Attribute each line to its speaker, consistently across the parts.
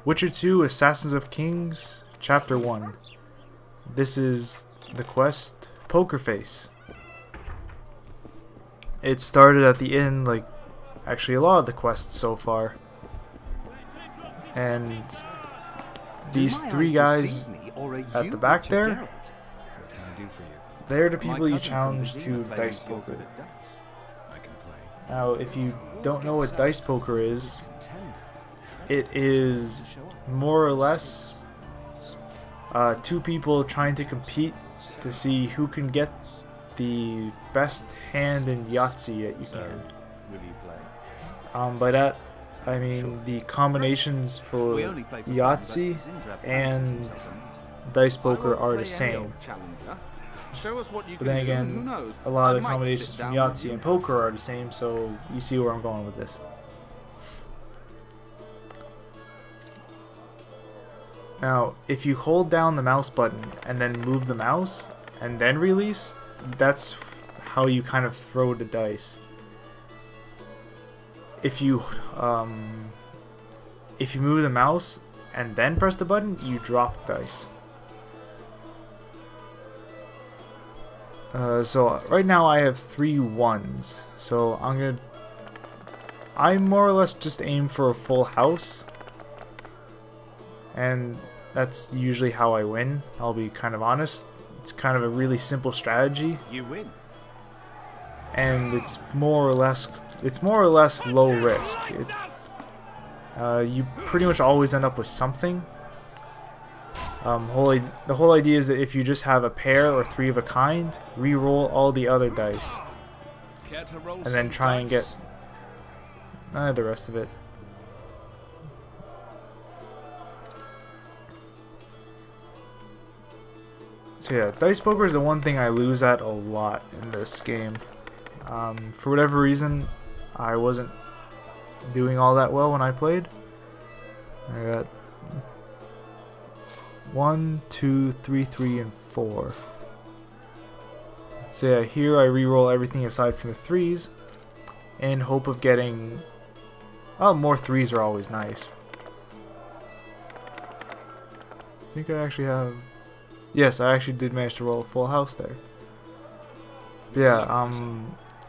Speaker 1: Witcher 2 Assassins of Kings, Chapter 1. This is the quest Poker Face. It started at the inn, like actually a lot of the quests so far. And these three guys at the back there, they're the people you challenge to dice poker. Now, if you don't know what dice poker is, it is more or less two people trying to compete to see who can get the best hand in Yahtzee that you can. By that, I mean the combinations for Yahtzee and dice poker are the same. But then again, a lot of the combinations from Yahtzee and poker are the same, so you see where I'm going with this. Now, if you hold down the mouse button and then move the mouse and then release, that's how you kind of throw the dice. If you move the mouse and then press the button, you drop dice. So right now I have 3 1s, so I more or less just aim for a full house, and that's usually how I win. I'll be kind of honest. It's kind of a really simple strategy.
Speaker 2: You win.
Speaker 1: And it's more or less low risk. You pretty much always end up with something. The whole idea is that if you just have a pair or 3 of a kind, re-roll all the other dice, and then try and get the rest of it. So yeah, dice poker is the one thing I lose at a lot in this game. For whatever reason, I wasn't doing all that well when I played. I got 1, 2, 3, 3, and 4. So yeah, here I re-roll everything aside from the 3s in hope of getting... Oh, more 3s are always nice. I think I actually have... Yes, I actually did manage to roll a full house there. But yeah,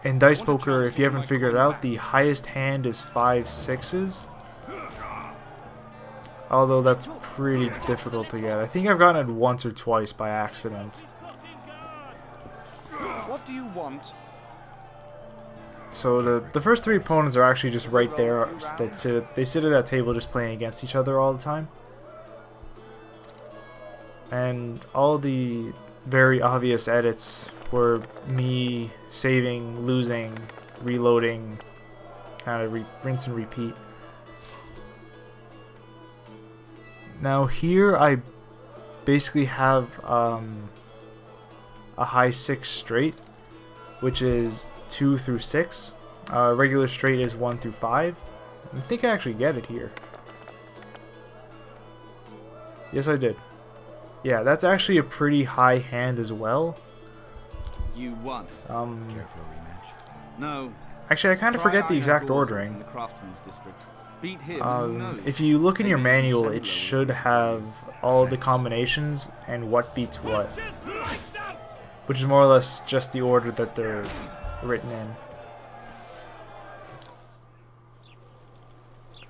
Speaker 1: in dice poker, if you haven't figured it out, the highest hand is 5 6s. Although that's pretty difficult to get. I think I've gotten it once or twice by accident.
Speaker 2: What do you want?
Speaker 1: So the first 3 opponents are actually just right there. They sit at that table just playing against each other all the time. And all the very obvious edits were me saving, losing, reloading, kind of rinse and repeat. Now here I basically have a high 6 straight, which is 2 through 6. Regular straight is 1 through 5. I think I actually get it here. Yes, I did. Yeah, that's actually a pretty high hand as well.
Speaker 2: You won. Careful rematch. No.
Speaker 1: Actually, I kind of forget the exact ordering.
Speaker 2: Beat him,
Speaker 1: if you look in your manual, it should have all the combinations and what beats what, which is more or less just the order that they're written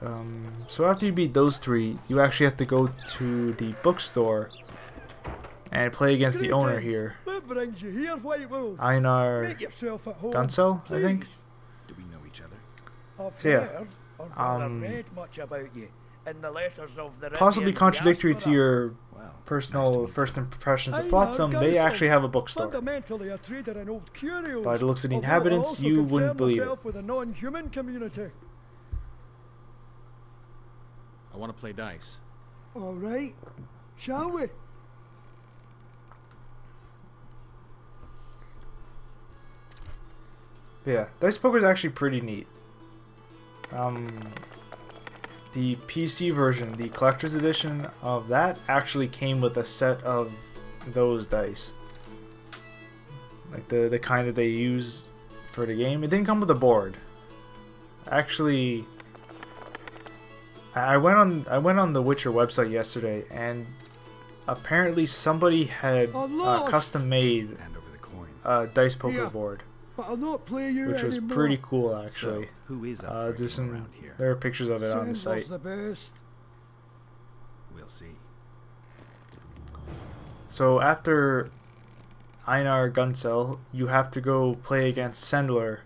Speaker 1: in. So after you beat those 3, you actually have to go to the bookstore and play against the owner here. Iain Gunsel, I think.
Speaker 2: Do we know each other?
Speaker 1: So yeah, possibly contradictory to your personal first impressions of Flotsam, they actually have a bookstore. By the looks of the inhabitants, you wouldn't believe it.
Speaker 3: I want to play dice.
Speaker 4: All right, shall we?
Speaker 1: Yeah, dice poker is actually pretty neat. The PC version, the collector's edition of that, actually came with a set of those dice, like the kind that they use for the game. It didn't come with a board. Actually, I went on the Witcher website yesterday, and apparently somebody had custom made a dice poker board,
Speaker 4: but I'll not play you
Speaker 1: which was
Speaker 4: anymore.
Speaker 1: pretty cool actually.
Speaker 3: So, who is up for around here?
Speaker 1: There are pictures of it on the site.
Speaker 4: The best.
Speaker 3: We'll see.
Speaker 1: So after Einar Gunsel, you have to go play against Sendler.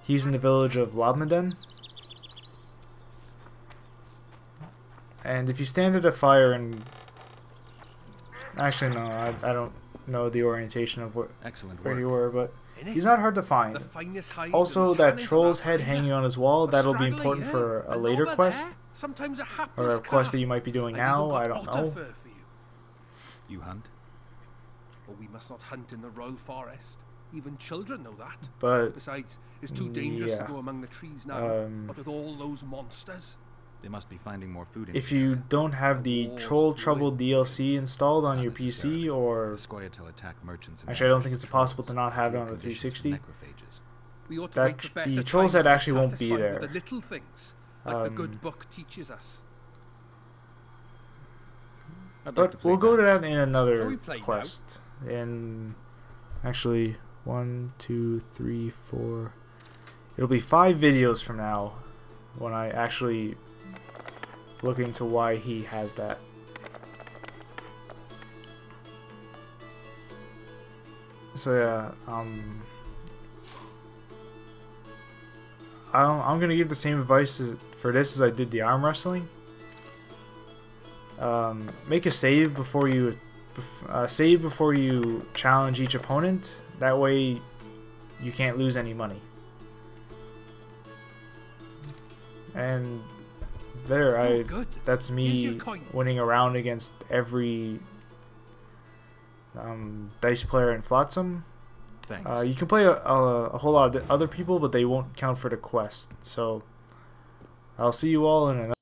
Speaker 1: He's in the village of Lobmaden. And if you stand at a fire and... Actually, no, I don't know the orientation of where you were, but he's not hard to find. Also, that troll's head hanging on his wall, that'll be important for a later quest. Or a quest that you might be doing now, I don't know.
Speaker 3: You hunt?
Speaker 5: Well, we must not hunt in the royal forest. Even children know that.
Speaker 1: But
Speaker 5: besides, it's too dangerous to go among the trees now. But with all those monsters,
Speaker 3: they must be finding more food.
Speaker 1: If you don't have the Troll Trouble DLC installed on your PC, or actually, I don't think it's possible to not have it on the 360. That the troll's head actually won't be there.
Speaker 5: The little things, like the good book teaches us.
Speaker 1: But we'll go to that in another quest. In actually 1, 2, 3, 4. It'll be 5 videos from now when I actually look into why he has that. So yeah, I'm gonna give the same advice for this as I did the arm wrestling. Make a save before you challenge each opponent. That way, you can't lose any money. And there, that's me winning a round against every dice player in Flotsam. You can play a whole lot of other people, but they won't count for the quest. So, I'll see you all in another.